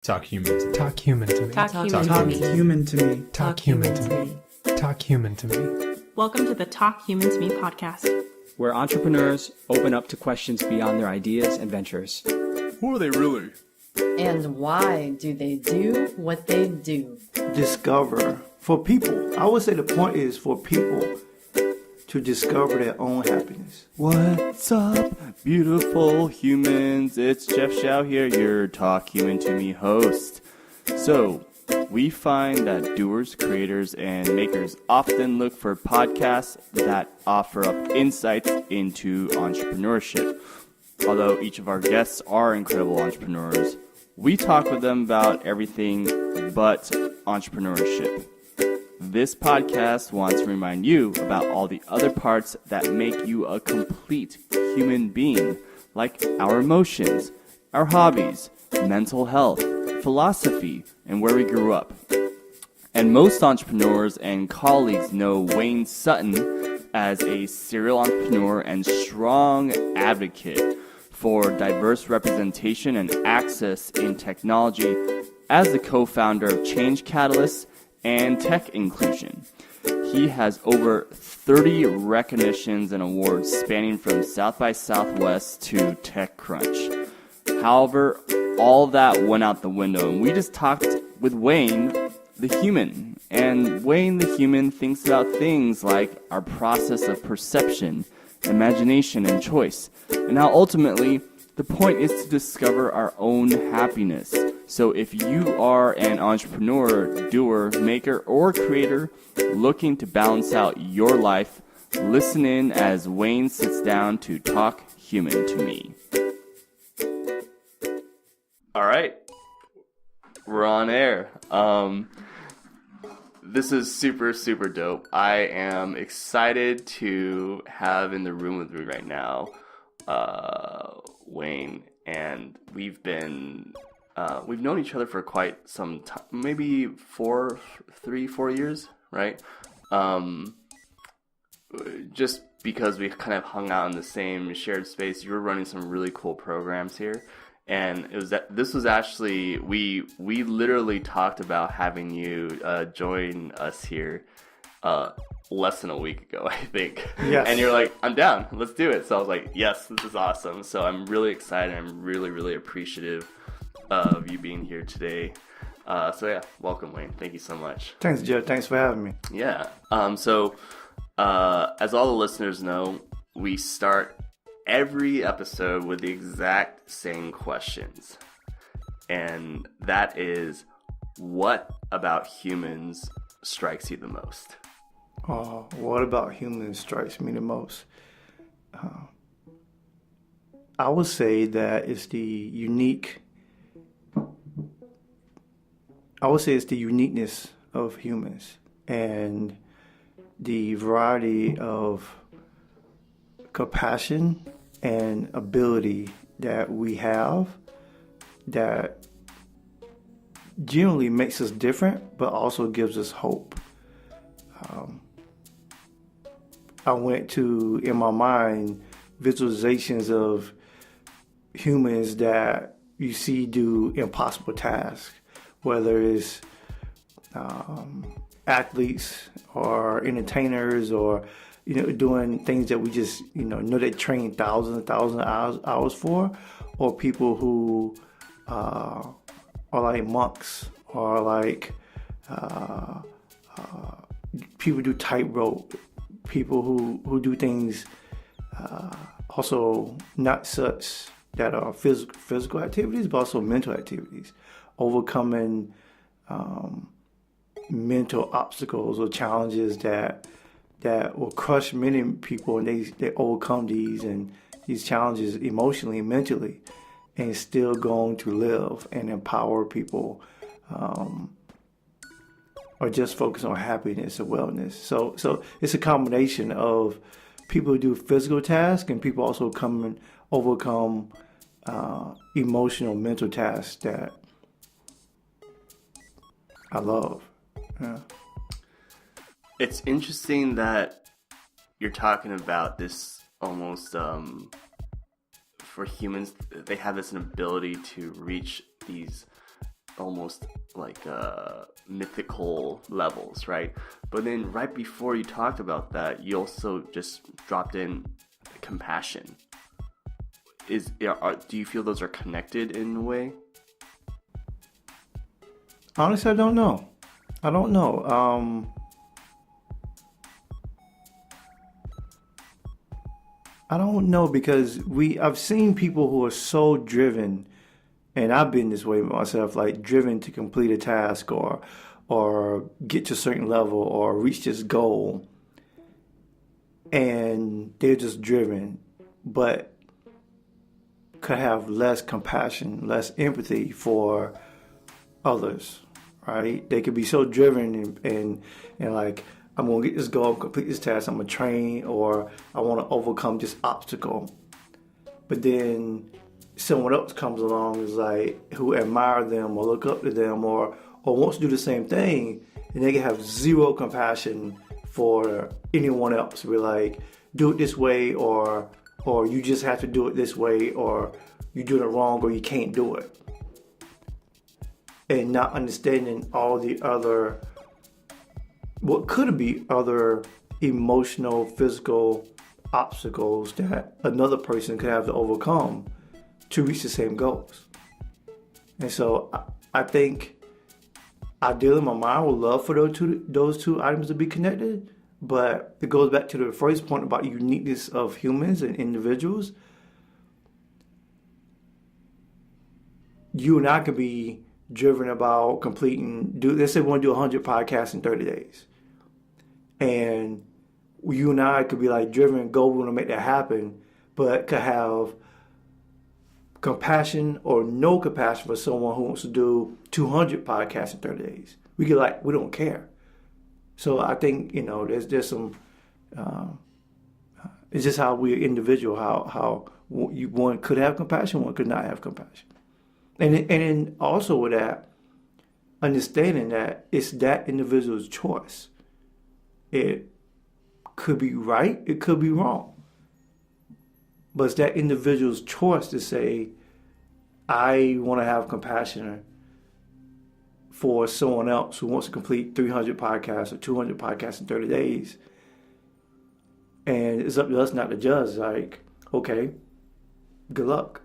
Talk human to me. Talk human to me. Talk human Talk to me. human to me. Talk human to me. Talk human to me. Welcome to the Talk Human to Me podcast, where entrepreneurs open up to questions beyond their ideas and ventures. Who are they really? And why do they do what they do? Discover for people. I would say the point is for people to discover their own happiness. What's up, beautiful humans? It's Jeff Xiao here, your Talk Human to Me host. So, we find that doers, creators, and makers often look for podcasts that offer up insights into entrepreneurship. Although each of our guests are incredible entrepreneurs, we talk with them about everything but entrepreneurship. This podcast wants to remind you about all the other parts that make you a complete human being, like our emotions, our hobbies, mental health, philosophy, and where we grew up. And most entrepreneurs and colleagues know Wayne Sutton as a serial entrepreneur and strong advocate for diverse representation and access in technology as the co-founder of Change Catalyst and Tech Inclusion. He has over 30 recognitions and awards spanning from South by Southwest to TechCrunch. However, all that went out the window, and we just talked with Wayne, the human. And Wayne, the human, thinks about things like our process of perception, imagination, and choice, and how ultimately the point is to discover our own happiness. So if you are an entrepreneur, doer, maker, or creator looking to balance out your life, listen in as Wayne sits down to talk human to me. All right, we're on air. This is super, super dope. I am excited to have in the room with me right now Wayne, and we've known each other for quite some time, maybe 4 years, right? Just because we kind of hung out in the same shared space. You were running some really cool programs here, and this was actually we literally talked about having you join us here less than a week ago, I think. Yes. And you're like, I'm down, let's do it. So I was like, yes, this is awesome. So I'm really excited. I'm really, really appreciative of you being here today. So yeah, welcome, Wayne. Thank you so much. Thanks, Jeff. Thanks for having me. Yeah. So as all the listeners know, we start every episode with the exact same questions. And that is, what about humans strikes you the most? What about humans strikes me the most? I would say that it's the uniqueness of humans and the variety of compassion and ability that we have that generally makes us different, but also gives us hope. I went to, in my mind, visualizations of humans that you see do impossible tasks, whether it's athletes or entertainers or doing things that we just know they train thousands and thousands of hours for, or people who are like monks, or like people do tightrope, people who do things also not such that are physical activities, but also mental activities, overcoming mental obstacles or challenges that will crush many people, and they overcome these challenges emotionally and mentally, and still going to live and empower people, or just focus on happiness or wellness. So it's a combination of people who do physical tasks and people also overcome emotional, mental tasks that I love. Yeah. It's interesting that you're talking about this almost for humans, they have this ability to reach these almost like mythical levels, right? But then right before you talked about that, you also just dropped in compassion. Do you feel those are connected in a way? Honestly, I don't know. I don't know. I don't know because I've seen people who are so driven, and I've been this way myself, like driven to complete a task or get to a certain level or reach this goal, and they're just driven, but could have less compassion, less empathy for others, right? They could be so driven and like, I'm going to get this goal, complete this task, I'm going to train, or I want to overcome this obstacle. But then someone else comes along is like, who admire them or look up to them or wants to do the same thing, and they can have zero compassion for anyone else. We're like, do it this way, or you just have to do it this way, or you're doing it wrong, or you can't do it. And not understanding all the other, what could be other emotional, physical obstacles that another person could have to overcome to reach the same goals. And so I think ideally my mind would love for those two items to be connected, but it goes back to the first point about uniqueness of humans and individuals. You and I could be driven about let's say we want to do 100 podcasts in 30 days. And you and I could be like driven, we want to make that happen, but could have compassion or no compassion for someone who wants to do 200 podcasts in 30 days. We don't care. So I think, there's some, it's just how we're individual, how one could have compassion, one could not have compassion. And then also with that, understanding that it's that individual's choice. It could be right, it could be wrong. But it's that individual's choice to say, I want to have compassion for someone else who wants to complete 300 podcasts or 200 podcasts in 30 days. And it's up to us not to judge. Like, okay, good luck.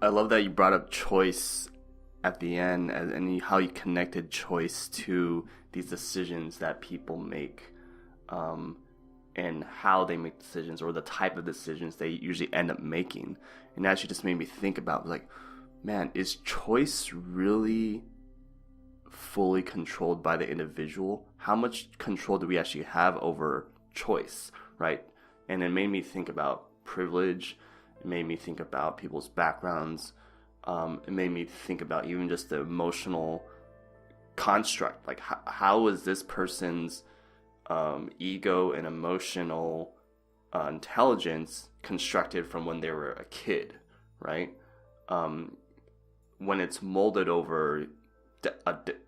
I love that you brought up choice at the end and how you connected choice to these decisions that people make, and how they make decisions or the type of decisions they usually end up making. And that actually just made me think about, like, man, is choice really fully controlled by the individual? How much control do we actually have over choice, right? And it made me think about privilege. It made me think about people's backgrounds. It made me think about even just the emotional construct. Like, how is this person's ego and emotional intelligence constructed from when they were a kid, right? When it's molded over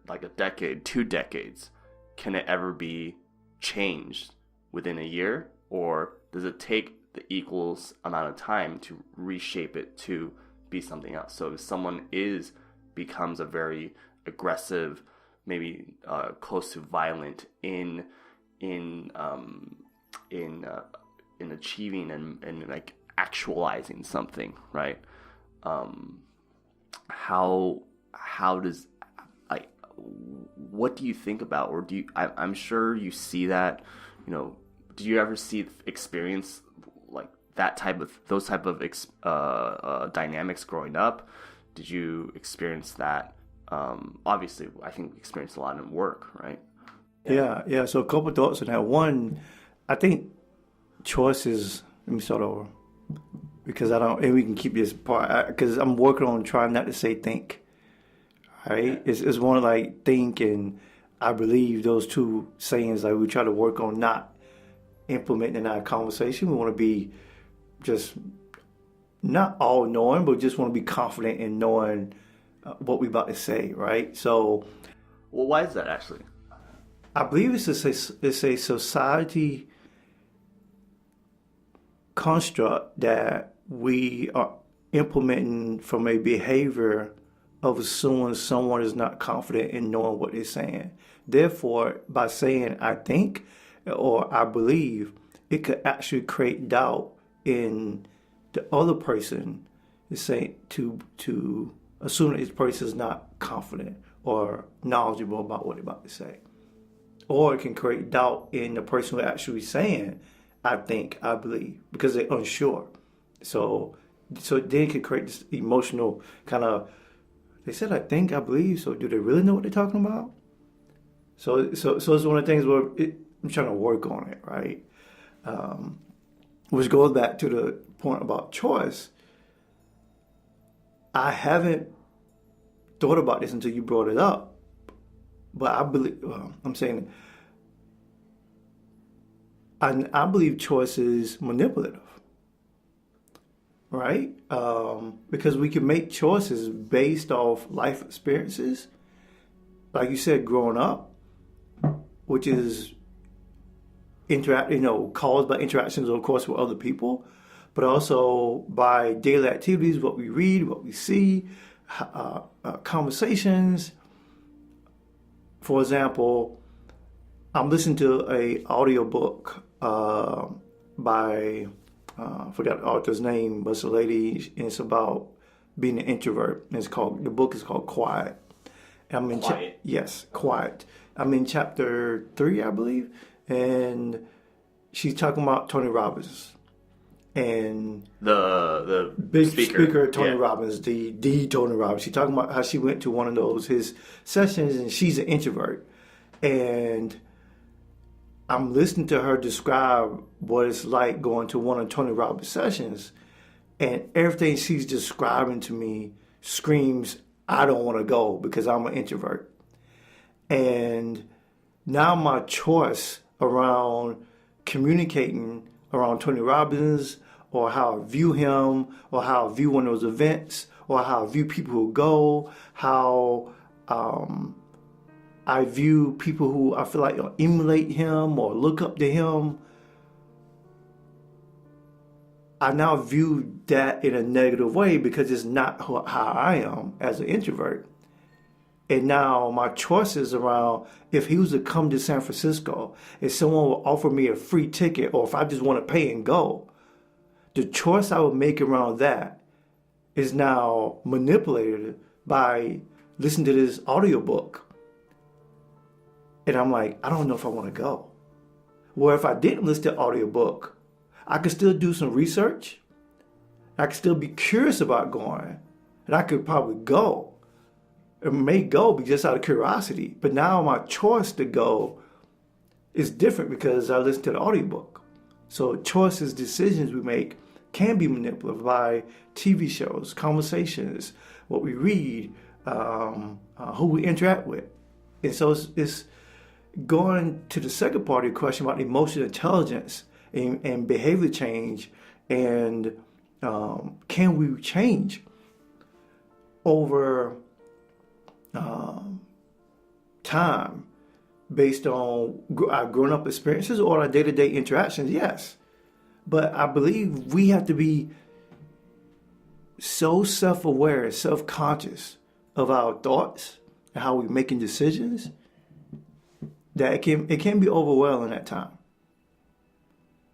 like a decade, 2 decades, can it ever be changed within a year? Or does it take the equals amount of time to reshape it to be something else? So if someone becomes a very aggressive, maybe close to violent in achieving and like actualizing something, right? How does, like, what do you think about, or I'm sure you see that, do you ever experience like those type of dynamics growing up? Did you experience that? Obviously, I think we experienced a lot in work, right? Yeah. So a couple thoughts on that. One, I think choice is, let me start over, because and we can keep this part, because I'm working on trying not to say think, right? It's one of like think and I believe, those two sayings, like we try to work on not implementing in our conversation. We want to be just not all knowing, but just want to be confident in knowing what we're about to say, right? So, well, why is that actually? I believe it's a society construct that we are implementing from a behavior of assuming someone is not confident in knowing what they're saying. Therefore, by saying I think or I believe, it could actually create doubt in the other person is saying to assume that this person is not confident or knowledgeable about what they're about to say. Or it can create doubt in the person who actually saying I think, I believe, because they're unsure. So then it can create this emotional kind of, they said I think, I believe, so do they really know what they're talking about? So it's one of the things where I'm trying to work on it, right? Which goes back to the point about choice. I haven't thought about this until you brought it up, but I believe, I believe choice is manipulative, right? Because we can make choices based off life experiences, like you said, growing up, which is caused by interactions, of course, with other people, but also by daily activities, what we read, what we see, conversations. For example, I'm listening to a audiobook by I forgot the author's name, but it's a lady, and it's about being an introvert. And the book is called Quiet. I'm in Quiet? Yes, Quiet. I'm in chapter 3, I believe, and she's talking about Tony Robbins and The big speaker Tony Yeah. Robbins, the Tony Robbins. She's talking about how she went to one of his sessions, and she's an introvert, and I'm listening to her describe what it's like going to one of Tony Robbins' sessions, and everything she's describing to me screams, I don't want to go because I'm an introvert. And now my choice around communicating around Tony Robbins, or how I view him, or how I view one of those events, or how I view people who go, how I view people who I feel like emulate him or look up to him. I now view that in a negative way because it's not how I am as an introvert. And now my choices around, if he was to come to San Francisco, if someone would offer me a free ticket, or if I just want to pay and go, the choice I would make around that is now manipulated by listening to this audiobook. And I'm like, I don't know if I want to go. Well, if I didn't listen to the audiobook, I could still do some research. I could still be curious about going. And I could probably go. It may go just out of curiosity. But now my choice to go is different because I listened to the audiobook. So choices, decisions we make can be manipulated by TV shows, conversations, what we read, who we interact with. And so it's going to the second part of your question about emotional intelligence and behavior change, and can we change over time based on our grown up experiences or our day-to-day interactions? Yes. But I believe we have to be so self-aware, self-conscious of our thoughts and how we're making decisions that it can be overwhelming at times.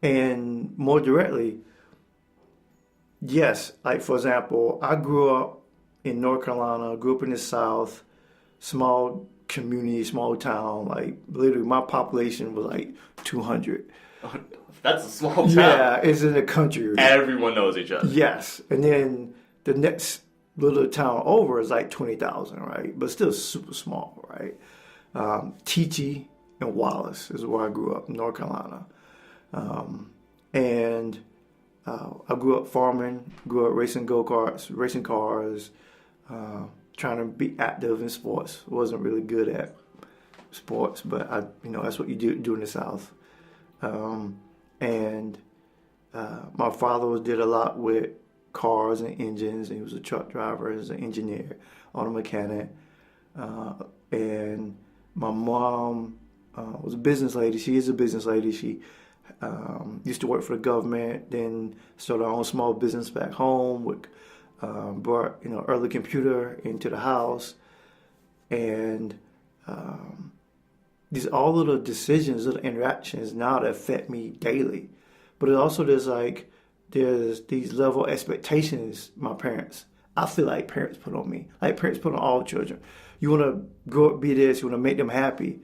And more directly, yes, like for example, I grew up in North Carolina, grew up in the South, small community, small town, like literally my population was like 200. That's a small town. Yeah, it's in the country. Everyone knows each other. Yes, and then the next little town over is like 20,000, right? But still super small, right? Teachie and Wallace is where I grew up in North Carolina. And I grew up farming, grew up racing go-karts, racing cars, trying to be active in sports. Wasn't really good at sports, but that's what you do in the South. And my father did a lot with cars and engines, and he was a truck driver, he was an engineer, auto mechanic. And my mom was a business lady. She is a business lady. She used to work for the government, then started her own small business back home with brought early computer into the house, and these all little decisions, little interactions now that affect me daily. But it also there's these level of expectations my parents, I feel like parents put on me, like parents put on all children. You want to grow up, be this, you want to make them happy.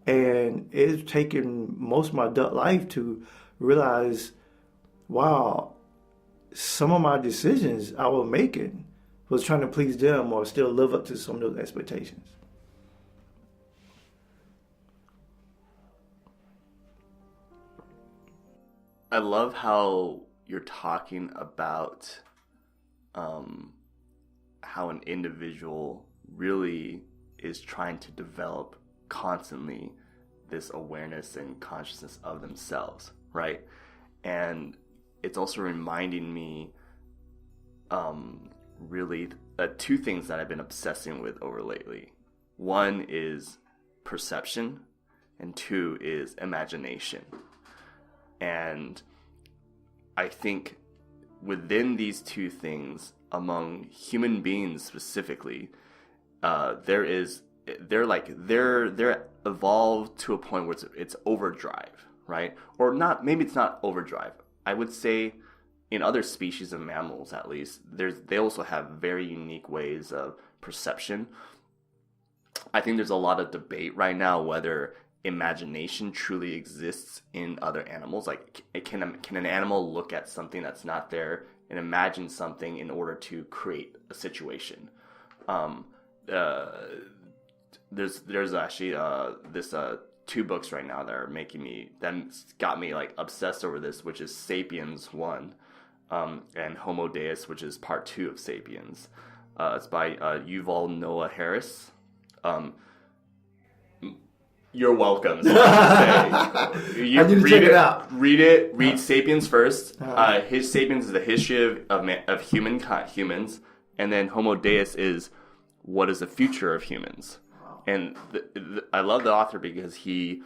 And it's taken most of my adult life to realize, wow, some of my decisions I was making was trying to please them or still live up to some of those expectations. I love how you're talking about how an individual really is trying to develop constantly this awareness and consciousness of themselves, right? And it's also reminding me really two things that I've been obsessing with over lately. One is perception, and two is imagination. And I think within these two things, among human beings specifically, they're evolved to a point where it's overdrive, right? Or not, maybe it's not overdrive. I would say in other species of mammals, at least, they also have very unique ways of perception. I think there's a lot of debate right now whether imagination truly exists in other animals. Like, can an animal look at something that's not there and imagine something in order to create a situation? There's actually this two books right now that got me like obsessed over this, which is Sapiens 1 and Homo Deus, which is part 2 of Sapiens. It's by Yuval Noah Harris. You're welcome. So I need to check it out. Read Sapiens first. His Sapiens is the history of humans, and then Homo Deus is what is the future of humans. And I love the author because he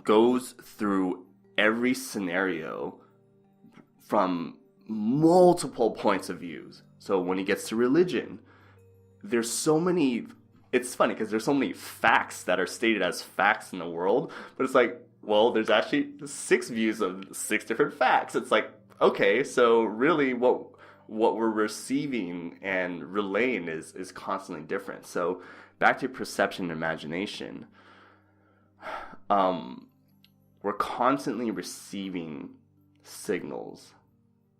goes through every scenario from multiple points of views. So when he gets to religion, there's so many. It's funny because there's so many facts that are stated as facts in the world, but it's like, well, there's actually 6 views of 6 different facts. It's like, okay, so really what we're receiving and relaying is constantly different. So back to perception and imagination, we're constantly receiving signals,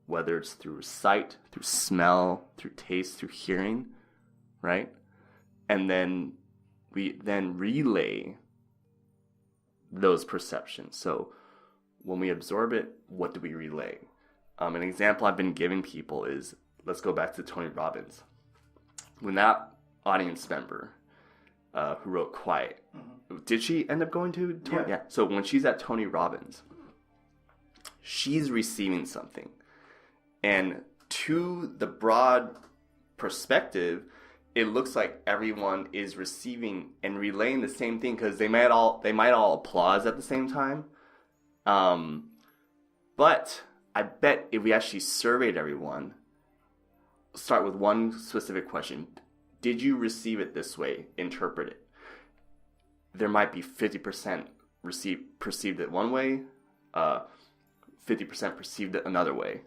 whether it's through sight, through smell, through taste, through hearing, right? And then we relay those perceptions. So when we absorb it, what do we relay? An example I've been giving people is, let's go back to Tony Robbins. When that audience member who wrote Quiet, did she end up going to Tony? Yeah. So when she's at Tony Robbins, she's receiving something. And to the broad perspective, it looks like everyone is receiving and relaying the same thing because they might all applause at the same time. But I bet if we actually surveyed everyone, start with one specific question: did you receive it this way? Interpret it. There might be 50% perceived it one way, 50% perceived it another way,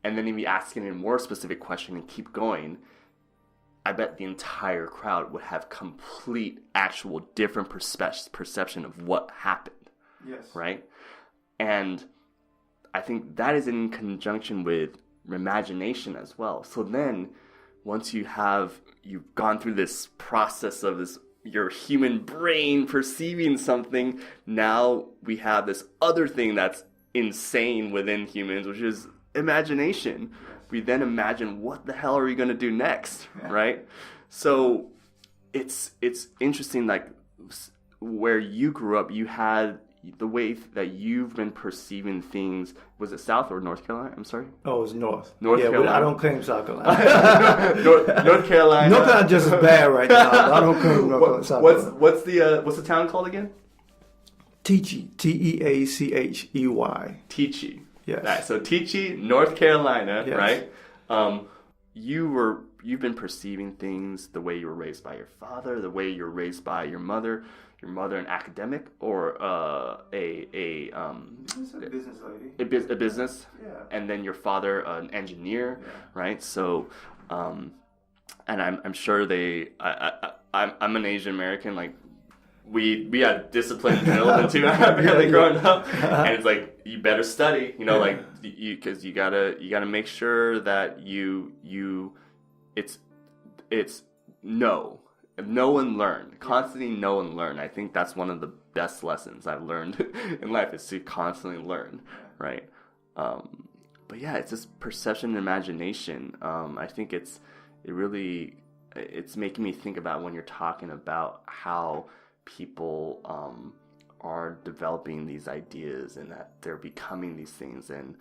and then if we ask it a more specific question and keep going, I bet the entire crowd would have complete, actual, different perception of what happened. Yes. Right? And I think that is in conjunction with imagination as well. So then, once you've gone through this process of your human brain perceiving something, now we have this other thing that's insane within humans, which is imagination. We then imagine, what the hell are we going to do next, right? So it's interesting, like where you grew up, you had the way that you've been perceiving things. Was it South or North Carolina? I'm sorry? Oh, it was North. North Carolina. I don't claim South Carolina. North Carolina. North Carolina just as bad right now. I don't claim North Carolina. South Carolina. What's the town called again? Teachey. Teachey. Teachey. Yes. Right, so Teachey, North Carolina, Yes. right? You've been perceiving things the way you were raised by your father, the way you were raised by your mother an academic, or She's a business lady. a business, Yeah. and then your father an engineer, right? So, and I'm sure I'm an Asian American, like we had discipline drilled into really growing up, and it's like you better study, like because you gotta make sure that it's know and learn, constantly know and learn. I think that's one of the best lessons I've learned in life, is to constantly learn, right? But yeah, it's just perception and imagination. I think it's making me think about when you're talking about how people are developing these ideas and that they're becoming these things, and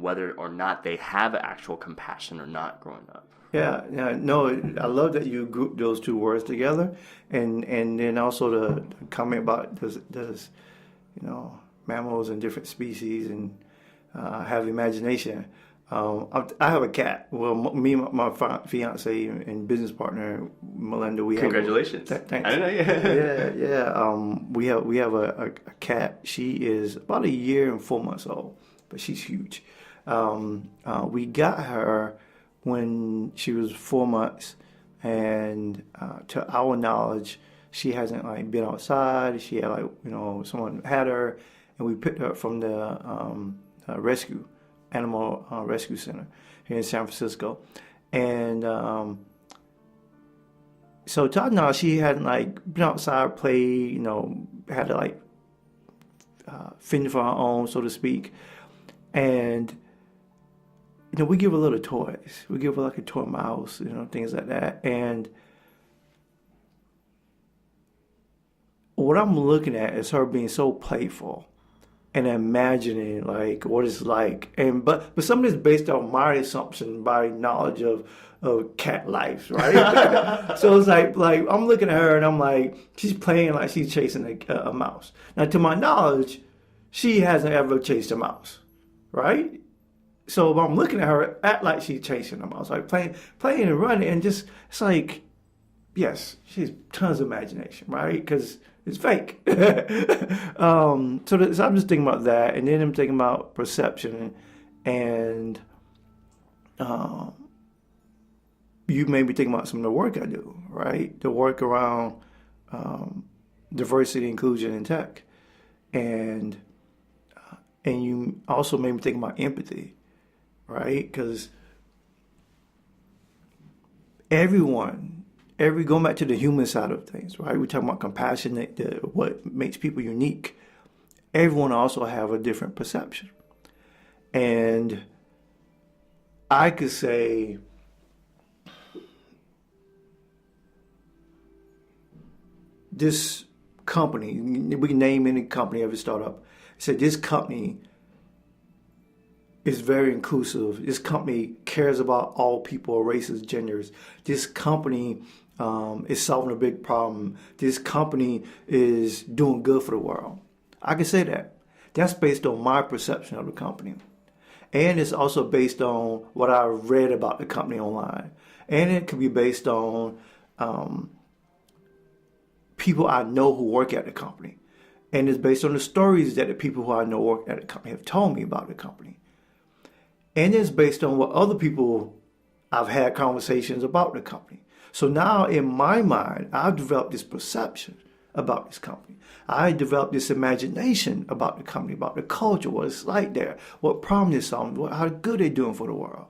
whether or not they have actual compassion or not growing up. Yeah, no, I love that you group those two words together, and then also the comment about does mammals and different species and have imagination. I have a cat. Well, me and my fiance and business partner Melinda, we Congratulations. Have. Thanks. I don't know. Yeah. We have a cat. She is about 1 year and 4 months old, but she's huge. We got her when she was 4 months, and to our knowledge, she hasn't been outside. She had someone had her, and we picked her up from the animal rescue center here in San Francisco, and so to our knowledge, she hadn't been outside, played, had to fend for her own, so to speak, and. We give her little toys. We give her a toy mouse, things like that. And what I'm looking at is her being so playful and imagining what it's like. And but some of this is based on my assumption, by knowledge of cat life, right? So it's like I'm looking at her and I'm like, she's playing like she's chasing a mouse. Now, to my knowledge, she hasn't ever chased a mouse, right? So I'm looking at her, act like she's chasing them. I was playing and running, and just it's yes, she has tons of imagination, right? Because it's fake. So I'm just thinking about that, and then I'm thinking about perception, and you made me think about some of the work I do, right? The work around diversity, inclusion, in tech, and you also made me think about empathy. Right? Because going back to the human side of things, right? We're talking about compassion, what makes people unique. Everyone also have a different perception. And I could say, this company, we can name any company, every startup, say this company is very inclusive. This company cares about all people, races, genders. This company is solving a big problem. This company is doing good for the world. I can say that. That's based on my perception of the company. And it's also based on what I read about the company online. And it could be based on people I know who work at the company. And it's based on the stories that the people who I know work at the company have told me about the company. And it's based on what other people I've had conversations about the company. So now in my mind, I've developed this perception about this company. I developed this imagination about the company, about the culture, what it's like there, what problem they're solving, how good they're doing for the world.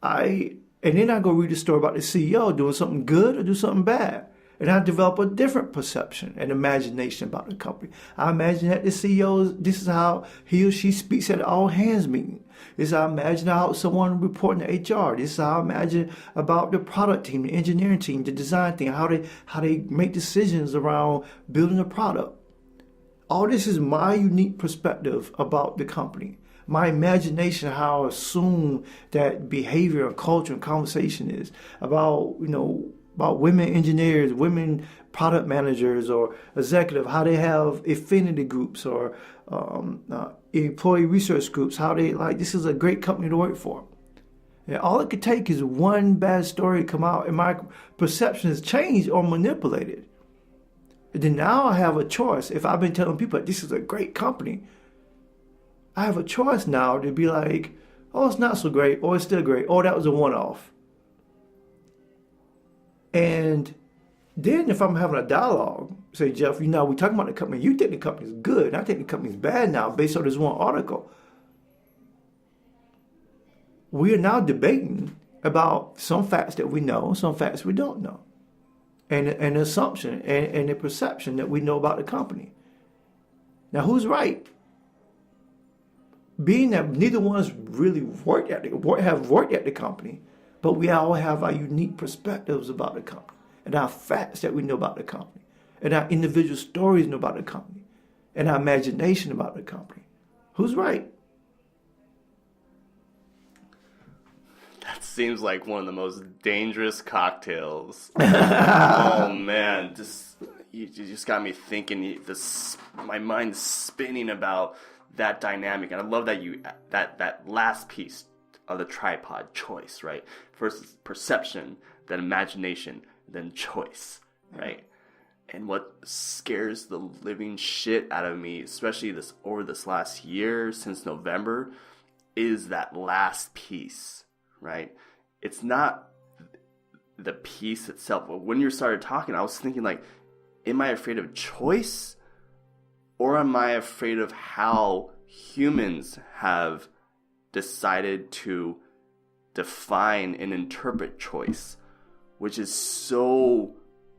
And then I go read the story about the CEO doing something good or do something bad. And I develop a different perception and imagination about the company. I imagine that the CEO, this is how he or she speaks at all hands meeting. This is how I imagine how someone reporting to HR. This is how I imagine about the product team, the engineering team, the design team, how they make decisions around building a product. All this is my unique perspective about the company. My imagination, how I assume that behavior and culture and conversation is about, about women engineers, women product managers or executive, how they have affinity groups or employee research groups, how they this is a great company to work for. And all it could take is one bad story to come out, and my perception is changed or manipulated. And then now I have a choice. If I've been telling people this is a great company, I have a choice now to be like, oh, it's not so great, or it's still great, or that was a one-off. And then if I'm having a dialogue, say, Jeff, we're talking about the company. You think the company's good, and I think the company's bad now based on this one article. We are now debating about some facts that we know, some facts we don't know, and an assumption and a perception that we know about the company. Now, who's right? Being that neither one's really have worked at the company, but we all have our unique perspectives about the company, and our facts that we know about the company, and our individual stories know about the company, and our imagination about the company. Who's right? That seems like one of the most dangerous cocktails. Oh man, you just got me thinking. My mind's spinning about that dynamic, and I love that that last piece of the tripod, choice, right? First perception, then imagination, then choice, right? And what scares the living shit out of me, especially over this last year since November, is that last piece. Right? It's not the piece itself. When you started talking, I was thinking like, am I afraid of choice? Or am I afraid of how humans have decided to define and interpret choice, which is so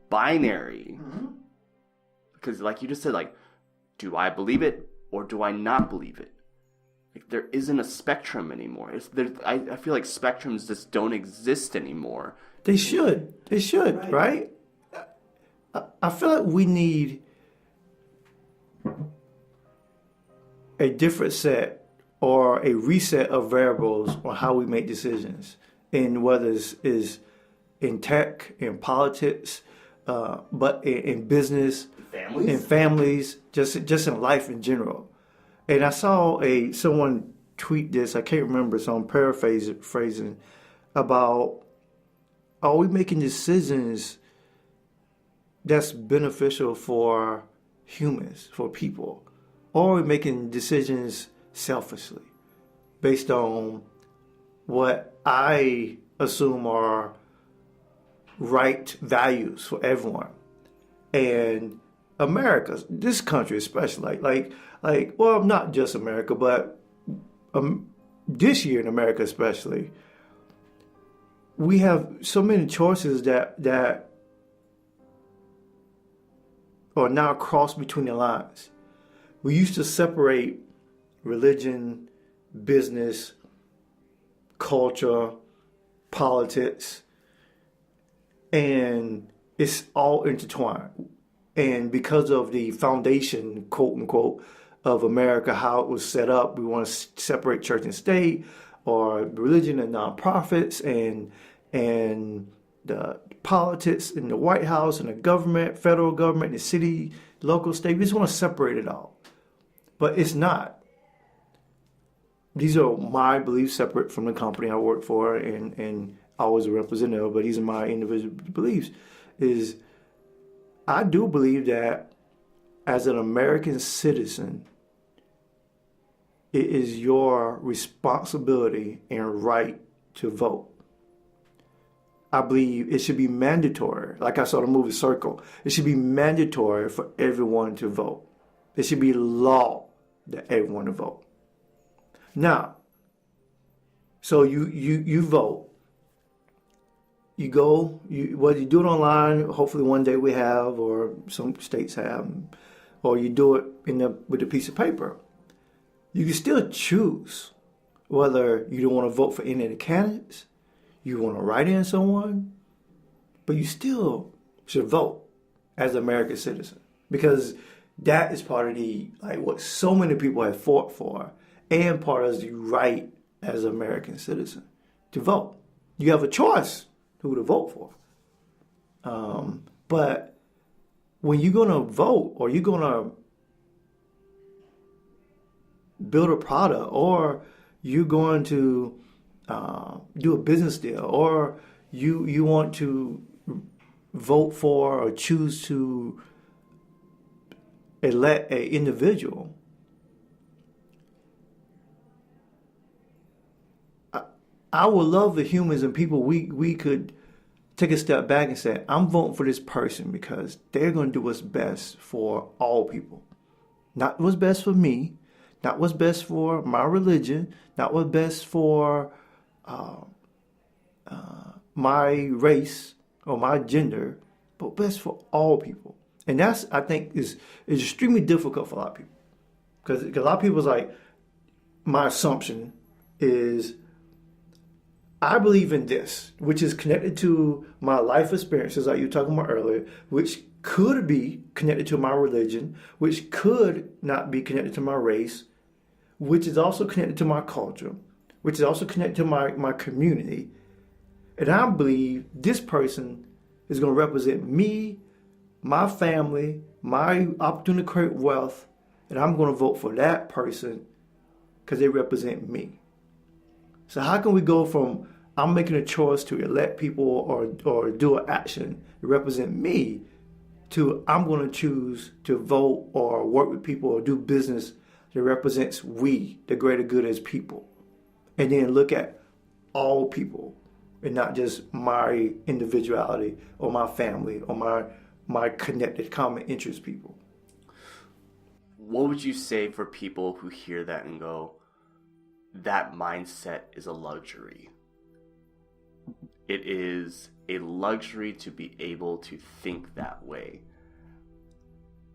binary? Mm-hmm. Because like you just said, like, do I believe it or do I not believe it? There isn't a spectrum anymore. I feel like spectrums just don't exist anymore. They should, right? I feel like we need a different set or a reset of variables on how we make decisions, in whether it's in tech, in politics, but in business, in families, just in life in general. And I saw someone tweet this, I can't remember, so I'm paraphrasing, about, are we making decisions that's beneficial for humans, for people? Or are we making decisions selfishly, based on what I assume are right values for everyone? And America, this country especially, well, not just America, but this year in America especially, we have so many choices that are now crossed between the lines. We used to separate religion, business, culture, politics, and it's all intertwined. And because of the foundation, quote unquote, of America, how it was set up, we want to separate church and state, or religion and nonprofits, and the politics in the White House and the government, federal government, the city, local, state. We just want to separate it all. But it's not. These are my beliefs separate from the company I work for, and I was a representative, but these are my individual beliefs. I do believe that as an American citizen, it is your responsibility and right to vote. I believe it should be mandatory. Like I saw the movie Circle. It should be mandatory for everyone to vote. It should be law that everyone to vote. Now, so you vote. You go, whether you do it online, hopefully one day we have, or some states have, or you do it with a piece of paper. You can still choose whether you don't want to vote for any of the candidates, you want to write in someone, but you still should vote as an American citizen, because that is part of what so many people have fought for, and part of the right as an American citizen to vote. You have a choice who to vote for. But when you're going to vote, or you're going to build a product, or you're going to do a business deal, or you want to vote for or choose to elect an individual, I would love the humans and people we could take a step back and say, I'm voting for this person because they're going to do what's best for all people. Not what's best for me, not what's best for my religion, not what's best for my race or my gender, but best for all people. And that's, I think, is extremely difficult for a lot of people. Because a lot of people's like, my assumption is, I believe in this, which is connected to my life experiences, like you were talking about earlier, which could be connected to my religion, which could not be connected to my race, which is also connected to my culture, which is also connected to my community. And I believe this person is going to represent me, my family, my opportunity to create wealth, and I'm going to vote for that person because they represent me. So how can we go from I'm making a choice to elect people or do an action to represent me to I'm going to choose to vote or work with people or do business that represents we, the greater good as people. And then look at all people and not just my individuality or my family or my connected common interest people. What would you say for people who hear that and go, that mindset is a luxury? It is a luxury to be able to think that way.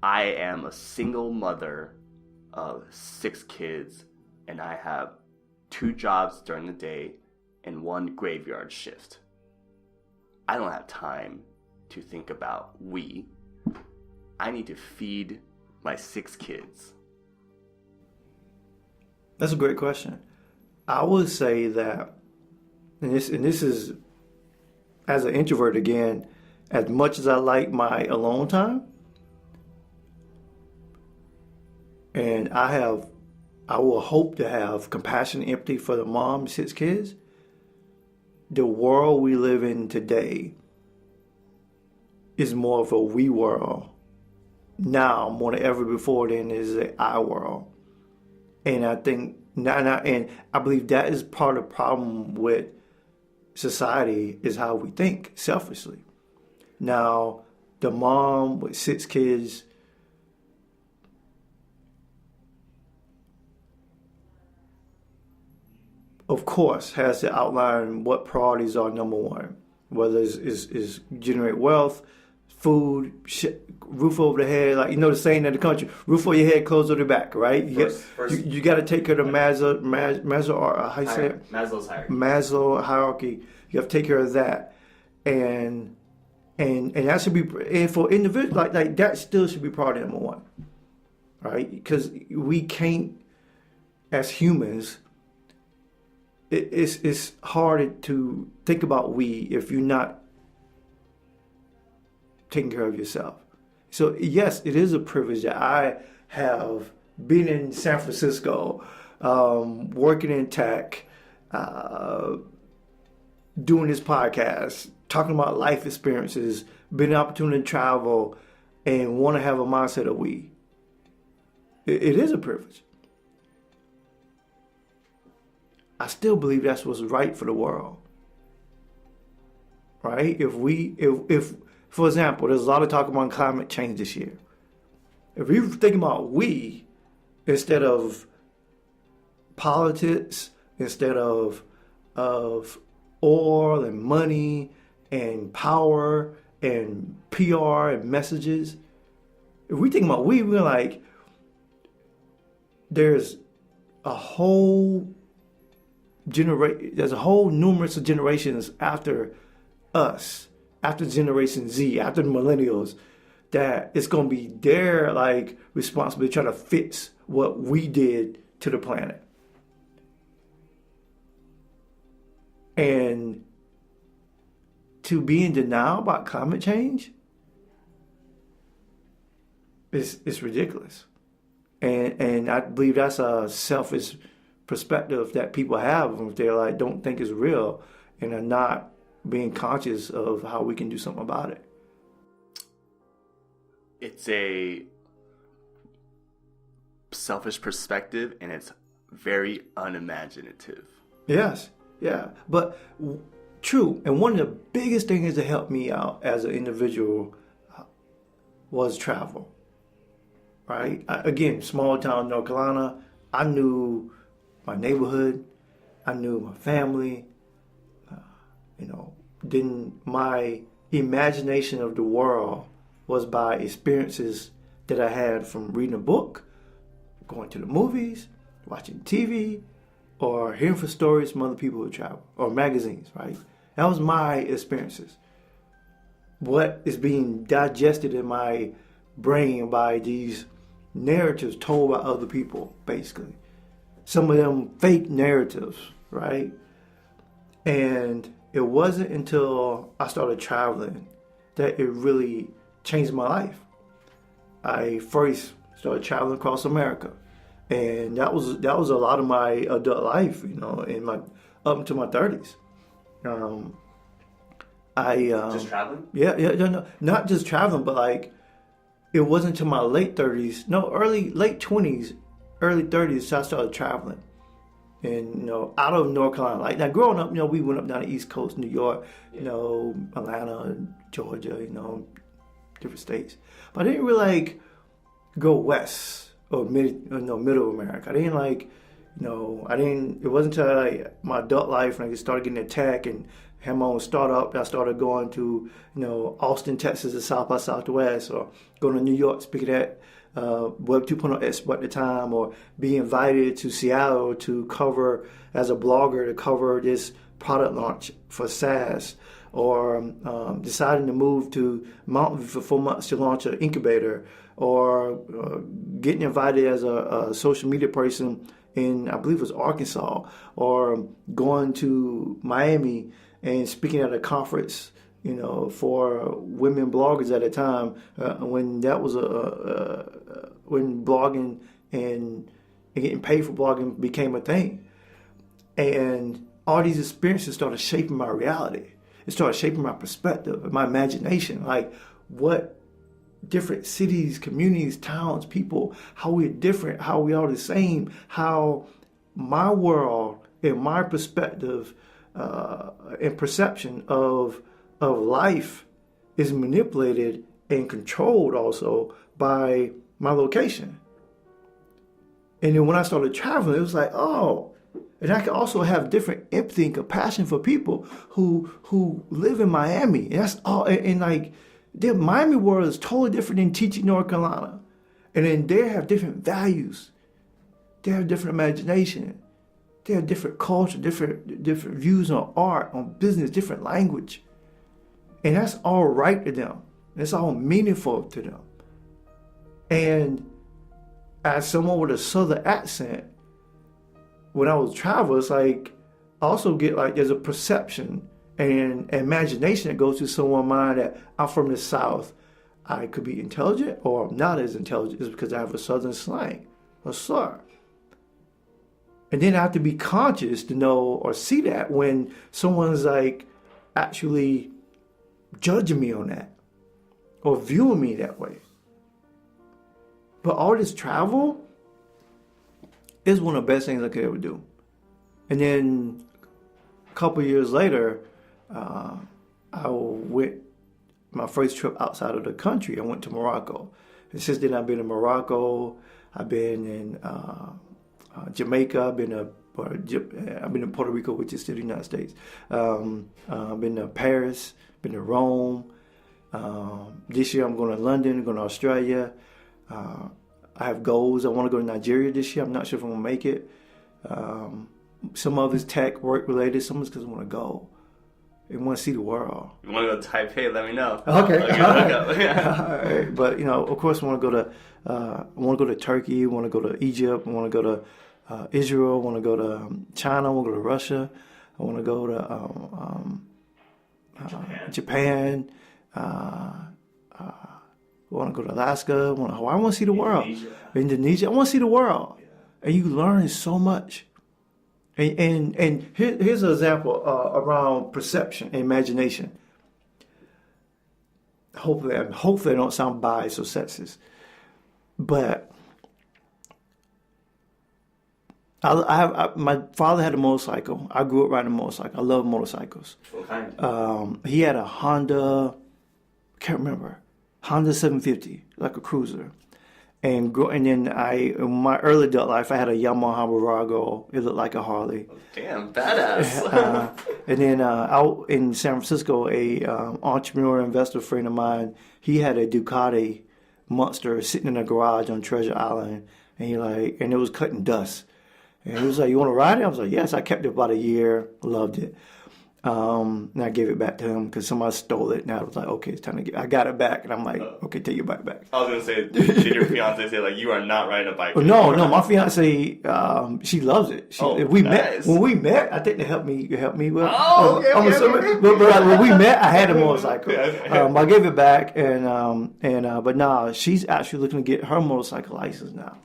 I am a single mother of 6 kids, and I have 2 jobs during the day and 1 graveyard shift. I don't have time to think about we. I need to feed my 6 kids. That's a great question. I would say that, and this is, as an introvert again, as much as I like my alone time, and I will hope to have compassion and empathy for the mom, 6 kids. The world we live in today is more of a we world now, more than ever before than is an I world. And I think, and I believe that is part of the problem with society is how we think selfishly. Now, the mom with 6 kids, of course, has to outline what priorities are number one, whether it's generate wealth, food, roof over the head. Like, you know the saying in the country, roof over your head, clothes on your back, right? You got to take care of the Maslow's hierarchy. Maslow hierarchy. You have to take care of that, and that should be, and for individuals like that still should be priority number one, right? Because we can't, as humans, it's hard to think about we if you're not taking care of yourself. So yes, it is a privilege that I have been in San Francisco, working in tech, doing this podcast, talking about life experiences, been an opportunity to travel, and want to have a mindset of we. It is a privilege. I still believe that's what's right for the world, right? If for example, there's a lot of talk about climate change this year. If we think about we instead of politics, instead of oil and money and power and PR and messages, if we think about we're like, there's a whole numerous of generations after us, after Generation Z, after the millennials, that it's going to be their responsibility to try to fix what we did to the planet. And to be in denial about climate change is ridiculous. And I believe that's a selfish perspective that people have if they're like don't think it's real and are not being conscious of how we can do something about it. It's a selfish perspective, and it's very unimaginative. Yes, yeah, but true. And one of the biggest things that helped me out as an individual was travel. Right? Again, small town North Carolina. I knew my neighborhood. I knew my family. Then my imagination of the world was by experiences that I had from reading a book, going to the movies, watching TV, or hearing from stories from other people who travel, or magazines, right? That was my experiences. What is being digested in my brain by these narratives told by other people, basically. Some of them fake narratives, right? And it wasn't until I started traveling that it really changed my life. I first started traveling across America, and that was a lot of my adult life, in my up into my 30s. Just traveling? No, not just traveling, but like it wasn't until my late 30s, late 20s, early 30s, I started traveling. And, out of North Carolina. Like, now, growing up, we went up down the East Coast, New York, Atlanta, Georgia, different states. But I didn't really, go west or middle America. I didn't, it wasn't until, my adult life when I started getting into tech and had my own startup, I started going to, Austin, Texas, the South by Southwest, or going to New York, speaking at Web 2.0 Expo at the time, or be invited to Seattle to cover as a blogger to cover this product launch for SaaS, or deciding to move to Mountain View for 4 months to launch an incubator, or getting invited as a social media person in, I believe it was Arkansas, or going to Miami and speaking at a conference, for women bloggers at a time, when that was when blogging and getting paid for blogging became a thing. And all these experiences started shaping my reality. It started shaping my perspective, my imagination, like what different cities, communities, towns, people, how we're different, how we are the same, how my world and my perspective and perception of life is manipulated and controlled also by my location. And then when I started traveling, it was like, oh, and I can also have different empathy and compassion for people who live in Miami. And that's all. And the Miami world is totally different than teaching North Carolina. And then they have different values. They have different imagination. They have different culture, different views on art, on business, different language. And that's all right to them. It's all meaningful to them. And as someone with a southern accent, when I was traveling, it's I also get there's a perception and imagination that goes through someone's mind that I'm from the South. I could be intelligent or I'm not as intelligent. It's because I have a southern slang, a slur. And then I have to be conscious to know or see that when someone's actually judging me on that or viewing me that way. But all this travel is one of the best things I could ever do. And then a couple years later, I went my first trip outside of the country. I went to Morocco. And since then, I've been in Morocco. I've been in Jamaica. I've been in Puerto Rico, which is still the United States. I've been to Paris. Been to Rome. This year I'm going to London. I'm going to Australia. I have goals. I want to go to Nigeria this year. I'm not sure if I'm going to make it. Some of it's tech, work related. Some of it's because I want to go and want to see the world. If you want to go to Taipei, let me know. Okay. All right. But of course, I want to go to Turkey. I want to go to Egypt. I want to go to Israel. I want to go to China. I want to go to Russia. I want to go to Japan. I want to go to Alaska. I want to Hawaii. I want to see the world. Indonesia. I want to see the world. And you learn so much And here's an example around perception and imagination. Hopefully I don't sound biased or sexist, but my father had a motorcycle. I grew up riding a motorcycle. I love motorcycles. What kind? He had a Honda, can't remember, Honda 750, like a cruiser. And then in my early adult life, I had a Yamaha Virago. It looked like a Harley. Damn, badass. And then out in San Francisco, a entrepreneur investor friend of mine, he had a Ducati Monster sitting in a garage on Treasure Island, and it was cutting dust. And he was like, "You want to ride it?" I was like, "Yes." I kept it about a year, loved it. And I gave it back to him because somebody stole it. And I was like, "Okay, it's time to get." I got it back, and I'm like, "Okay, take your bike back." I was gonna say, did your fiance say like you are not riding a bike? No, my fiance, she loves it. Nice. When we met, I think they helped me with. Okay. But when we met, I had a motorcycle. I gave it back, but now she's actually looking to get her motorcycle license now.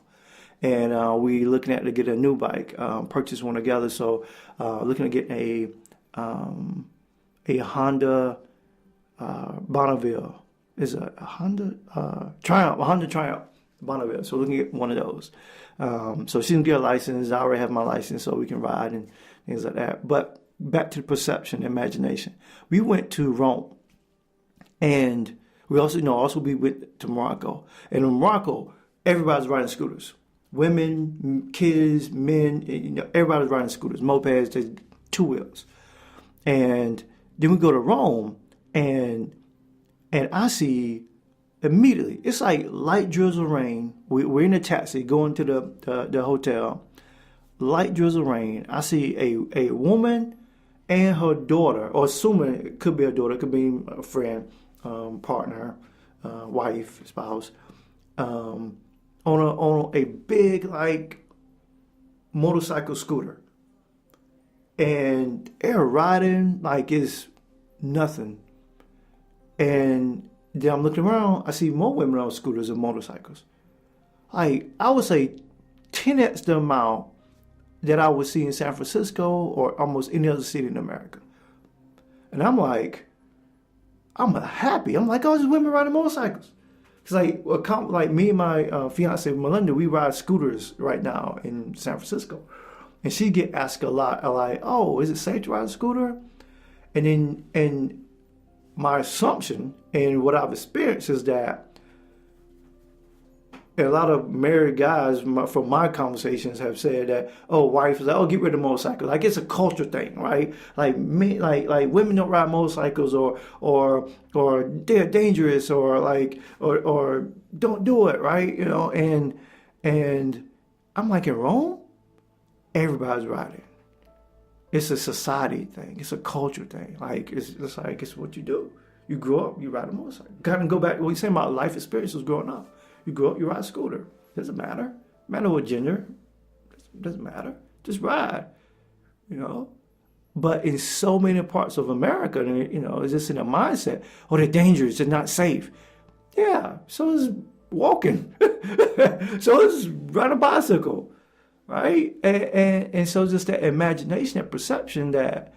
And we looking at to get a new bike, purchase one together. So looking to get a Honda Bonneville. Is a Honda Triumph, a Honda Triumph Bonneville. So looking at one of those. So she can get a license. I already have my license, so we can ride and things like that. But back to the perception, imagination. We went to Rome, and we also we went to Morocco. And in Morocco, everybody's riding scooters. Women, kids, men, everybody's riding scooters, mopeds, there's 2 wheels. And then we go to Rome, and I see immediately, it's like light drizzle rain. We're in a taxi going to the hotel. Light drizzle rain. I see a woman and her daughter, or assuming it could be a daughter, it could be a friend, partner, wife, spouse, on a big like motorcycle scooter, and they're riding like it's nothing. And then I'm looking around, I see more women on scooters and motorcycles. Like I would say 10x the amount that I would see in San Francisco or almost any other city in America. And I'm like, I'm happy. I'm like, oh, there's women riding motorcycles. It's like me and my fiance Melinda, we ride scooters right now in San Francisco, and she get asked a lot, like, "Oh, is it safe to ride a scooter?" And my assumption and what I've experienced is that a lot of married guys from my conversations have said that, oh, wife is like, oh, get rid of motorcycles. Like it's a culture thing, right? Like me, like women don't ride motorcycles or they're dangerous or don't do it, right? And I'm like, in Rome, everybody's riding. It's a society thing. It's a culture thing. Like it's like it's what you do. You grow up, you ride a motorcycle. Kind of go back to what you're saying about life experiences growing up. You grow up, you ride a scooter. Doesn't matter. Matter what gender. Doesn't matter. Just ride. But in so many parts of America, it's just in a mindset. Oh, they're dangerous. They're not safe. Yeah. So is walking. So is riding a bicycle, right? And so just that imagination, that perception that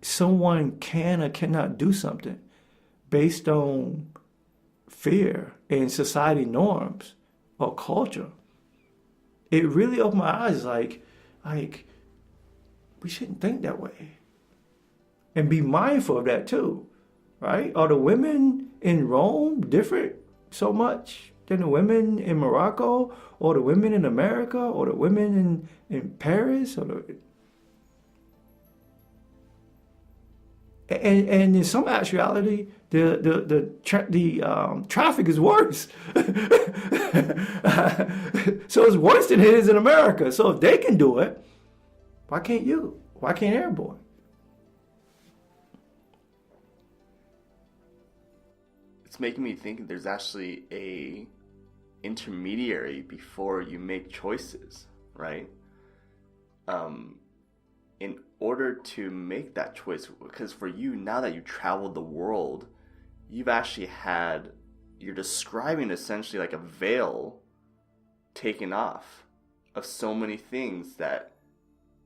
someone can or cannot do something based on fear and society norms or culture. It really opened my eyes like we shouldn't think that way. And be mindful of that too, right? Are the women in Rome different so much than the women in Morocco or the women in America or the women in Paris and in some actuality, the traffic is worse. So it's worse than it is in America. So if they can do it, why can't you? Why can't everyone? It's making me think there's actually a intermediary before you make choices, right? In order to make that choice, because for you, now that you traveled the world, you're describing essentially like a veil taken off of so many things that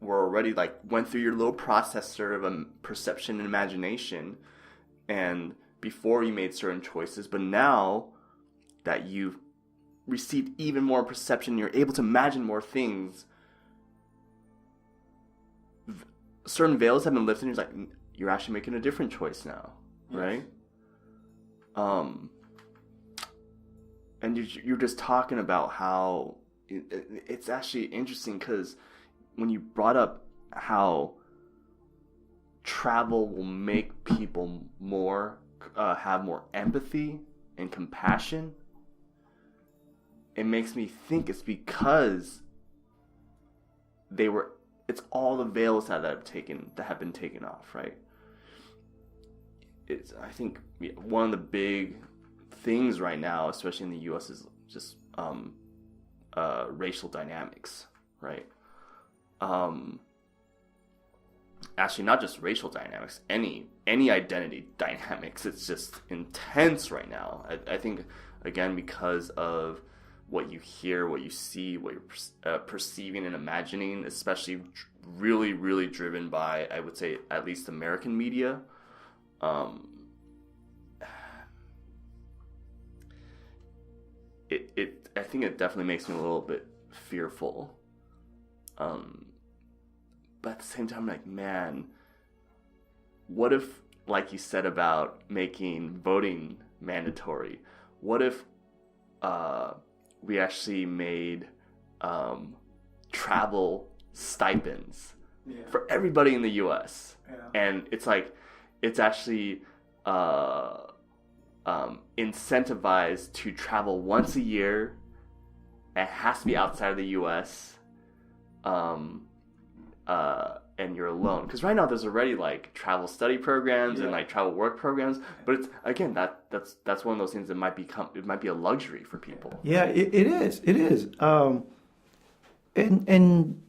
were already like went through your little processor of perception and imagination, and before you made certain choices, but now that you've received even more perception, you're able to imagine more things. Certain veils have been lifted, and you're actually making a different choice now, right? And you're just talking about how it's actually interesting, because when you brought up how travel will make people more have more empathy and compassion, it makes me think it's because it's all the veils that have been taken off, right? I think one of the big things right now, especially in the U.S., is just racial dynamics, right? Actually, not just racial dynamics, any identity dynamics. It's just intense right now. I think, again, because of what you hear, what you see, what you're perceiving and imagining, especially really, really driven by, I would say, at least American media. I think it definitely makes me a little bit fearful. But at the same time, I'm like, man, what if, like you said about making voting mandatory, what if we actually made travel stipends for everybody in the U.S. And it's like, it's actually incentivized to travel once a year. It has to be outside of the U.S. And you're alone, because right now there's already like travel study programs and like travel work programs, but it's, again, that's one of those things that might be a luxury for people. Yeah, it is. And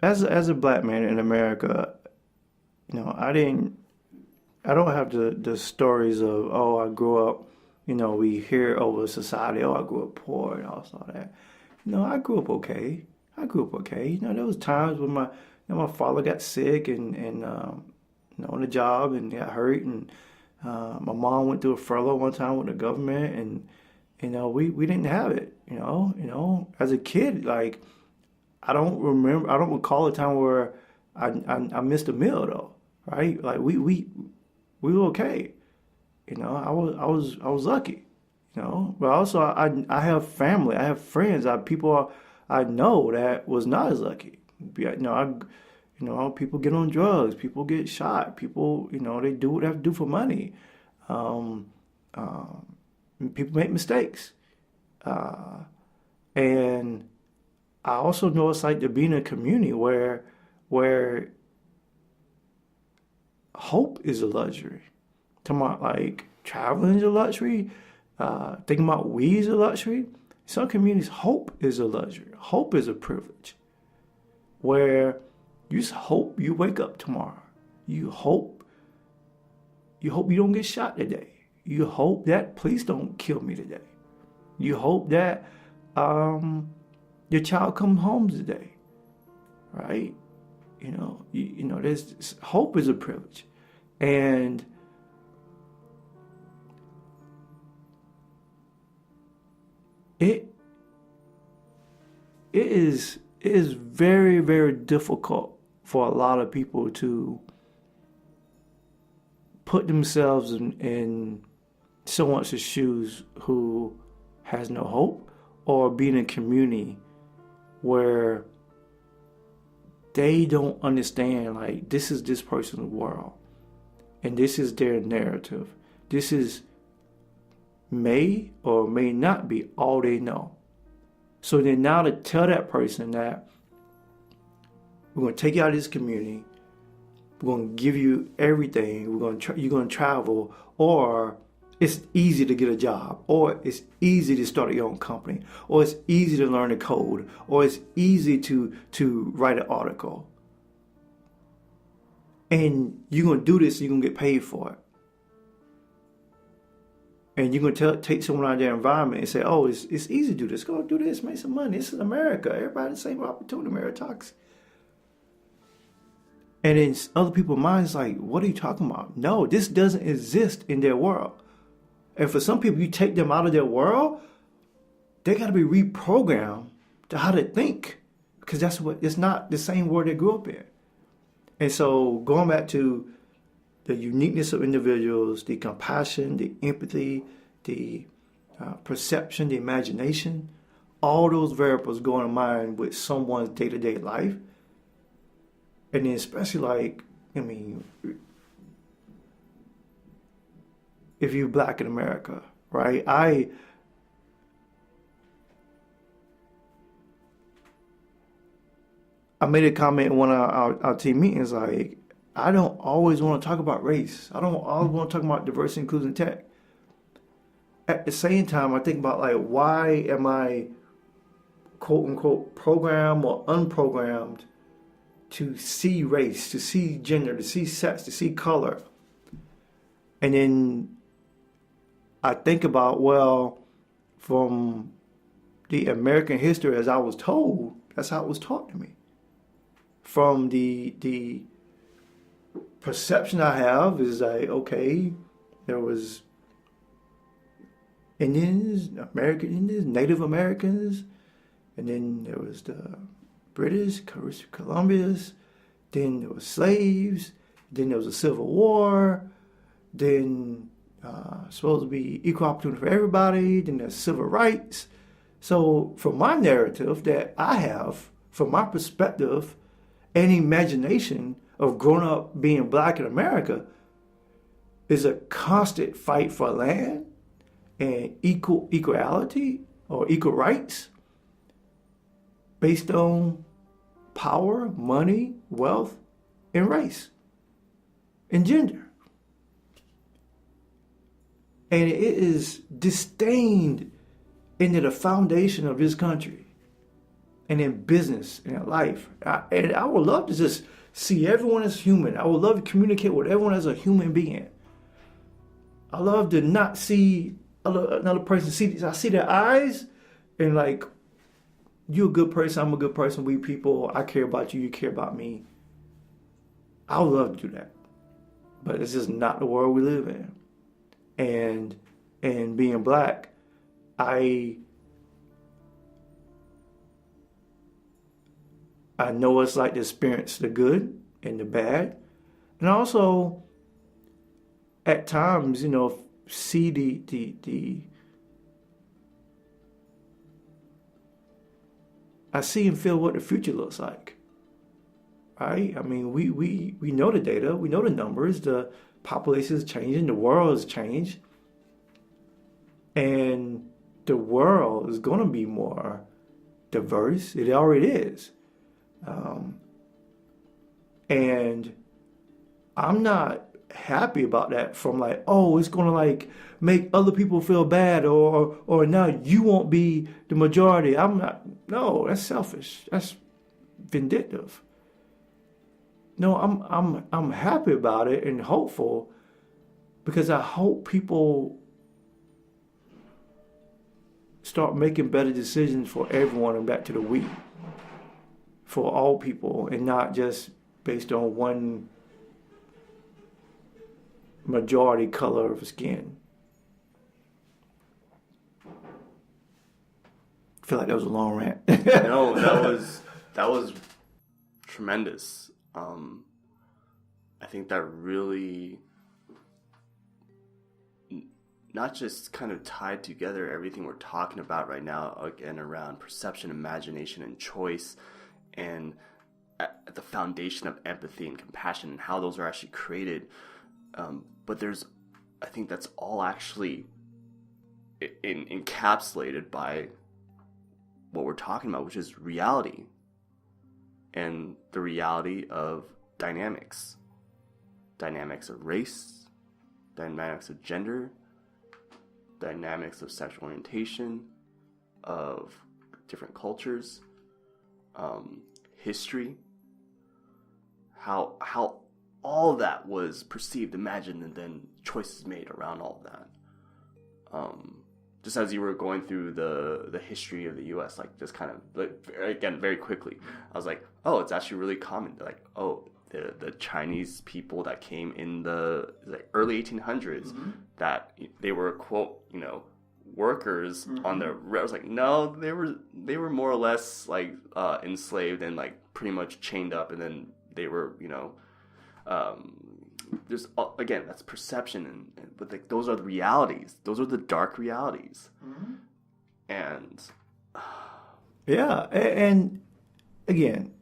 as a black man in America, I don't have the stories of, I grew up, we hear over society, I grew up poor and all that. I grew up okay. There was times when my father got sick and on the job and got hurt, and my mom went through a furlough one time with the government, and we didn't have it. As a kid, like I don't recall a time where I missed a meal though, right? Like we were okay. I was lucky. But also I have family, I have friends, people I know that was not as lucky. People get on drugs, people get shot, people, they do what they have to do for money. People make mistakes. And I also know it's like to be in a community where hope is a luxury. Talking about like traveling is a luxury. Thinking about weed is a luxury. Some communities, hope is a luxury. Hope is a privilege. Where you just hope you wake up tomorrow. You hope you don't get shot today. You hope that police don't kill me today. You hope that your child comes home today. Right? There's hope is a privilege. And It is very, very difficult for a lot of people to put themselves in someone else's shoes who has no hope, or be in a community where they don't understand, like, this is this person's world and this is their narrative. This is may or may not be all they know. So then now to tell that person that we're going to take you out of this community, we're going to give you everything, you're going to travel, or it's easy to get a job, or it's easy to start your own company, or it's easy to learn a code, or it's easy to write an article. And you're going to do this and you're going to get paid for it. And you're going to take someone out of their environment and say, oh, it's easy to do this. Go do this, make some money. This is America. Everybody the same opportunity, meritocracy. And in other people's minds, like, what are you talking about? No, this doesn't exist in their world. And for some people, you take them out of their world, they got to be reprogrammed to how to think. Because it's not the same world they grew up in. And so going back to the uniqueness of individuals, the compassion, the empathy, the perception, the imagination, all those variables go in mind with someone's day-to-day life. And then especially like, I mean, if you're black in America, right? I made a comment in one of our team meetings, like, I don't always want to talk about race. I don't always want to talk about diversity, inclusion, tech. At the same time, I think about, like, why am I, quote unquote, programmed or unprogrammed to see race, to see gender, to see sex, to see color? And then I think about, well, from the American history as I was told, that's how it was taught to me. From the perception I have is like, okay, there was Indians, American Indians, Native Americans, and then there was the British, Columbians, then there was slaves, then there was a Civil War, then supposed to be equal opportunity for everybody, then there's civil rights. So from my narrative that I have, from my perspective and imagination of growing up being black in America, is a constant fight for land and equality or equal rights based on power, money, wealth, and race and gender. And it is disdained into the foundation of this country and in business and in life. And I would love to just see everyone as human. I would love to communicate with everyone as a human being. I love to not see another person. I see their eyes and like, you're a good person, I'm a good person, we people, I care about you, you care about me. I would love to do that. But it's just not the world we live in. And being black, I know it's like to experience the good and the bad. And also, at times, see the I see and feel what the future looks like. Right? I mean, we know the data, we know the numbers, the population is changing, the world has changed. And the world is going to be more diverse. It already is. And I'm not happy about that from like, oh, it's going to like make other people feel bad or now you won't be the majority. No, that's selfish. That's vindictive. No, I'm happy about it and hopeful because I hope people start making better decisions for everyone and back to the we. For all people and not just based on one majority color of skin. I feel like that was a long rant. No, that was tremendous. I think that really not just kind of tied together everything we're talking about right now, again, around perception, imagination, and choice, and at the foundation of empathy and compassion and how those are actually created. But I think that's all actually encapsulated by what we're talking about, which is reality and the reality of dynamics of race, dynamics of gender, dynamics of sexual orientation, of different cultures, history, how all that was perceived, imagined, and then choices made around all of that. just as you were going through the history of the U.S., like just kind of like, again very quickly, I was like, oh, it's actually really common. Like, oh, the Chinese people that came in the early 1800s, that they were, quote, workers on the. I was like, no, they were more or less like enslaved and like pretty much chained up, and then they were there's again, that's perception, but like those are the realities. Those are the dark realities, and yeah, and again,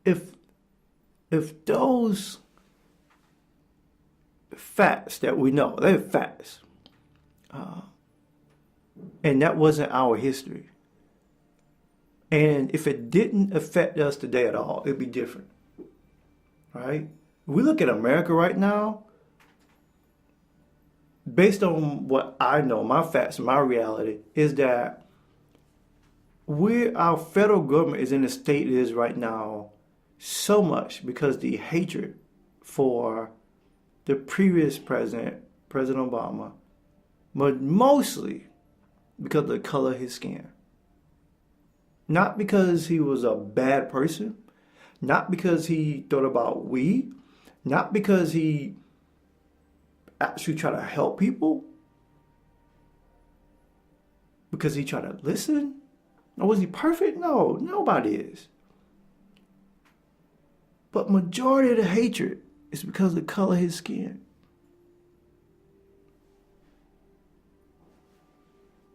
if those facts that we know, they're facts, and that wasn't our history, and if it didn't affect us today at all, it'd be different. Right? We look at America right now, based on what I know, my facts, my reality, is that our federal government is in the state it is right now so much because the hatred for the previous president, President Obama, but mostly because of the color of his skin. Not because he was a bad person, not because he thought about we, not because he actually tried to help people, because he tried to listen. Or was he perfect? No, nobody is. But majority of the hatred is because of the color of his skin.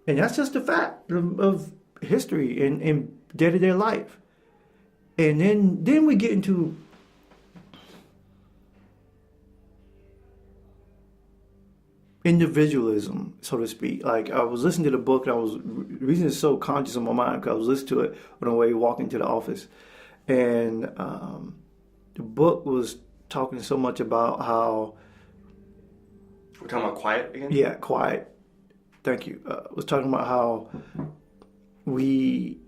And that's just a fact of history and day-to-day life. And then we get into individualism, so to speak. Like, I was listening to the book, and the reason it's so conscious in my mind, because I was listening to it on the way walking to the office. And the book was talking so much about how... We're talking about quiet again? Yeah, quiet. Thank you. Was talking about how we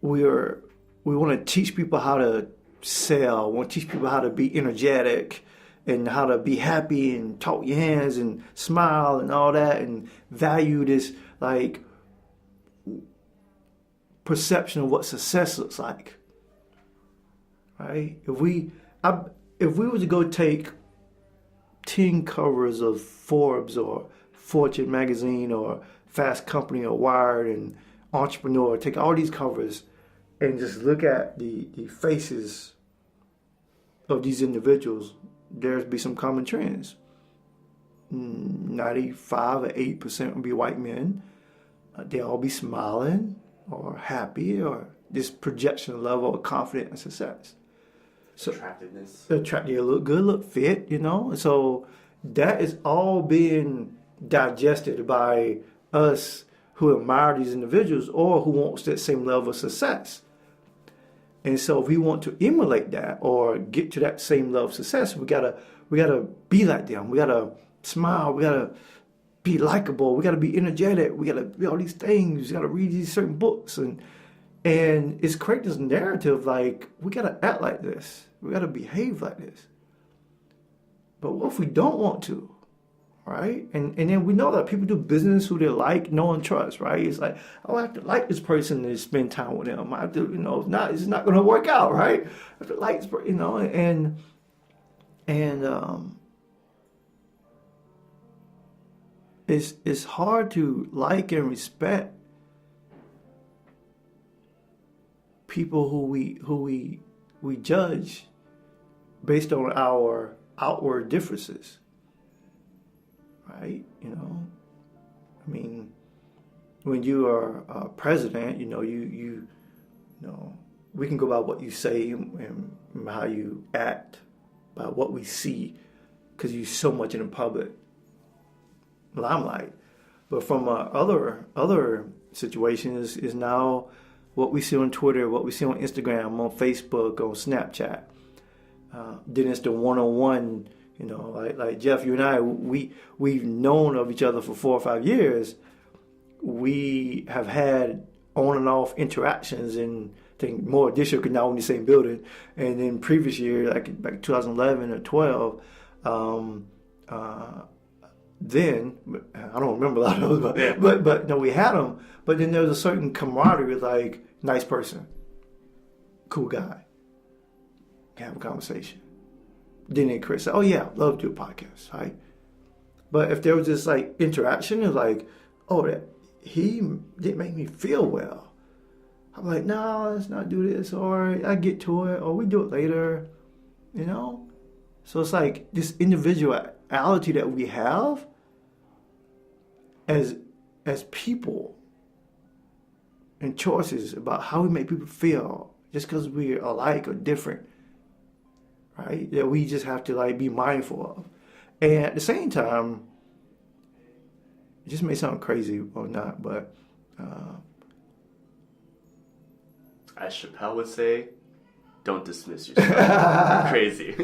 want to teach people how to sell. We want to teach people how to be energetic and how to be happy and talk your hands and smile and all that, and value this like perception of what success looks like. Right? If we were to go take 10 covers of Forbes or Fortune magazine or Fast Company or Wired and Entrepreneur, take all these covers and just look at the faces of these individuals, there'd be some common trends. 95 or 8% would be white men. They all be smiling or happy or this projection level of confidence and success. So Attractiveness. They look good, look fit, So that is all being digested by us who admire these individuals or who wants that same level of success. And so if we want to emulate that or get to that same level of success, we gotta be like them. We gotta smile. We gotta be likable. We gotta be energetic. We gotta be all these things. We gotta read these certain books, and it's creating this narrative like we gotta act like this. We gotta behave like this. But what if we don't want to? Right? And then we know that people do business who they like, know, and trust, right? It's like, oh, I have to like this person to spend time with them. I have to, it's not going to work out, right? I have to like this person, and it's hard to like and respect people who we judge based on our outward differences. Right? I mean, when you are a president, we can go by what you say and how you act, by what we see, because you're so much in the public limelight. But from other situations is now what we see on Twitter, what we see on Instagram, on Facebook, on Snapchat. Then it's the one-on-one. Like Jeff, you and I, we've known of each other for 4 or 5 years. We have had on and off interactions, and I think more this year because now we're in the same building. And then previous year, like back 2011 or 12, then I don't remember a lot of those, but no, we had them. But then there was a certain camaraderie, like nice person, cool guy, have a conversation. Then they Chris said, "Oh yeah, love to do a podcast, right?" But if there was this like interaction, it was like, "Oh, he didn't make me feel well." I'm like, "No, let's not do this," or I get to it, or we do it later, you know. So it's like this individuality that we have as people and choices about how we make people feel just because we're alike or different, right? That we just have to like be mindful of. And at the same time, it just may sound crazy or not, but as Chappelle would say, don't dismiss yourself. Crazy.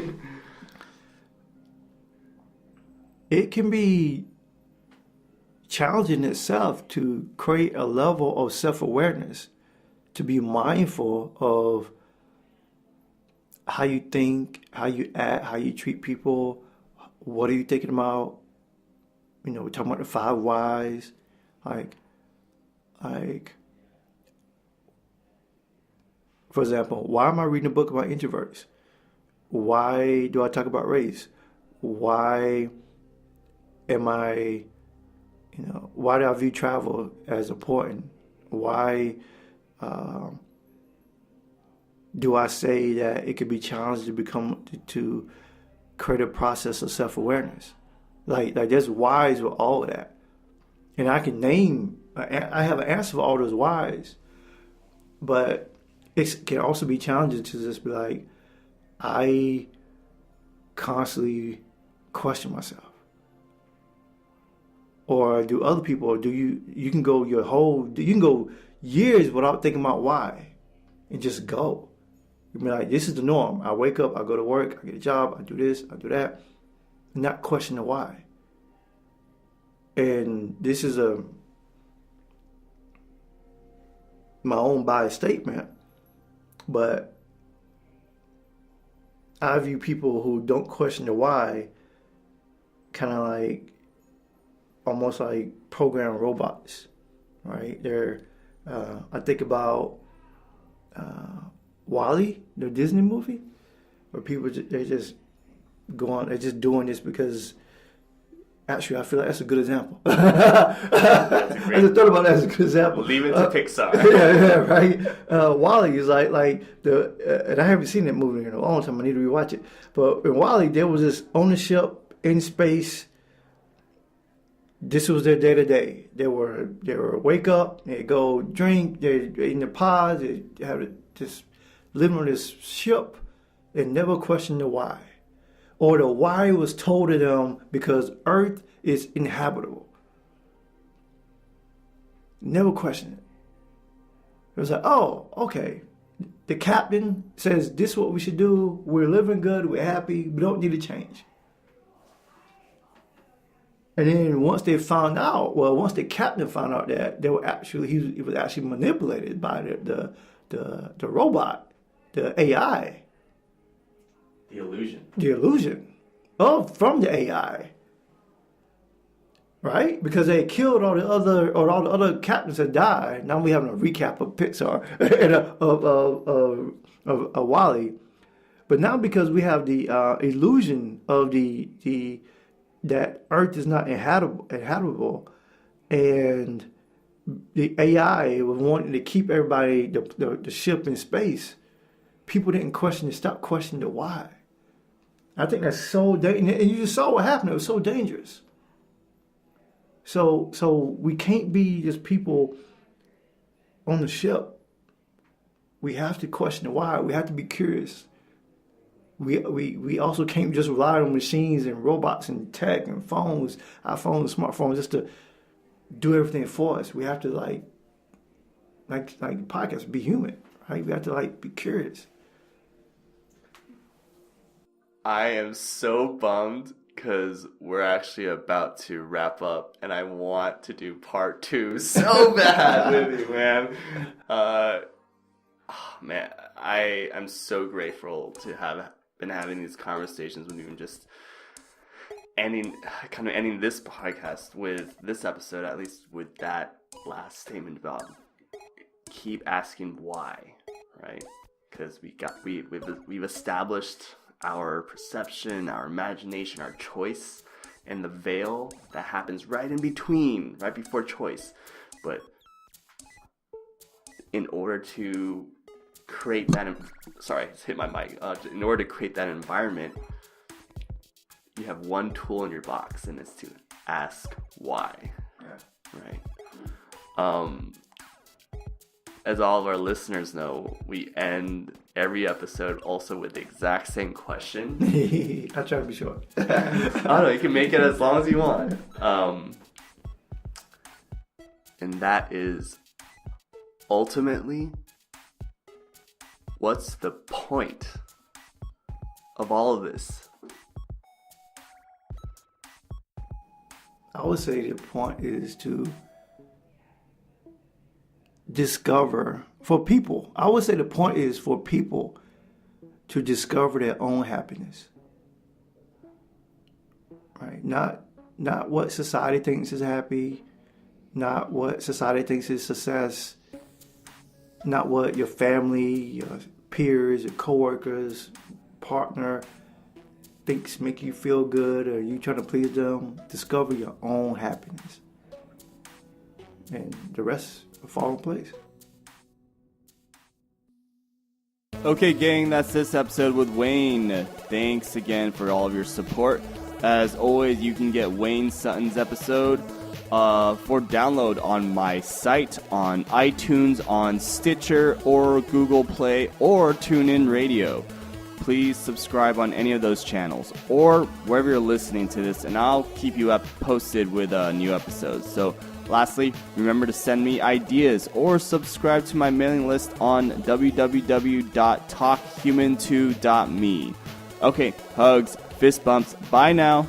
It can be challenging itself to create a level of self-awareness, to be mindful of how you think, how you act, how you treat people. What are you thinking about? You know, we're talking about the 5 whys. Like, for example, why am I reading a book about introverts? Why do I talk about race? Why am I, why do I view travel as important? Why do I say that it could be challenging to create a process of self-awareness? Like there's whys with all of that. And I can I have an answer for all those whys, but it can also be challenging to just be like, I constantly question myself. Or do other people, or you can go years without thinking about why and just go. You be like, this is the norm. I wake up, I go to work, I get a job, I do this, I do that, and not question the why. And this is my own biased statement, but I view people who don't question the why kind of like almost like programmed robots, right? I think about WALL-E, the Disney movie, where people they're just doing this because. Actually, I feel like that's a good example. I just thought about that as a good example. Leave it to Pixar. yeah, right. WALL-E is like and I haven't seen that movie in a long time. I need to rewatch it. But in WALL-E, there was this ownership in space. This was their day to day. They were wake up, they go drink, they're in the pods, they have just living on this ship, and never question the why. Or the why was told to them because Earth is inhabitable. Never question it. It was like, oh, okay. The captain says this is what we should do. We're living good. We're happy. We don't need to change. And then once the captain found out that he was actually manipulated by the robot, the AI. The illusion from the AI, right? Because they killed all the other captains that died. Now we have a recap of Pixar and of WALL-E, but now because we have the illusion of that Earth is not inhabitable, and the AI was wanting to keep everybody the ship in space. People didn't stop questioning the why. I think that's so dangerous. And you just saw what happened. It was so dangerous. So we can't be just people on the ship. We have to question the why. We have to be curious. We also can't just rely on machines and robots and tech and phones, iPhones, smartphones, just to do everything for us. We have to like podcasts, be human, right? We have to be curious. I am so bummed because we're actually about to wrap up and I want to do part 2 so bad with you, man. Man, I am so grateful to have been having these conversations with you and just ending this podcast with this episode, at least with that last statement about keep asking why, right? Because we've established our perception, our imagination, our choice, and the veil that happens right in between, right before choice. But in order to create that, hit my mic. In order to create that environment, you have one tool in your box, and it's to ask why, right? As all of our listeners know, we end every episode also with the exact same question. I try to be short. I don't know, you can make it as long as you want. And that is, ultimately, what's the point of all of this? I would say the point is to discover for people. I would say the point is for people to discover their own happiness. Right? Not what society thinks is happy, not what society thinks is success, not what your family, your peers, your coworkers, partner thinks make you feel good or you trying to please them. Discover your own happiness. And the rest will fall in place. Okay, gang, that's this episode with Wayne. Thanks again for all of your support. As always, you can get Wayne Sutton's episode for download on my site, on iTunes, on Stitcher, or Google Play, or TuneIn Radio. Please subscribe on any of those channels, or wherever you're listening to this, and I'll keep you posted with new episodes. So, lastly, remember to send me ideas or subscribe to my mailing list on www.talkhuman2.me. Okay, hugs, fist bumps, bye now.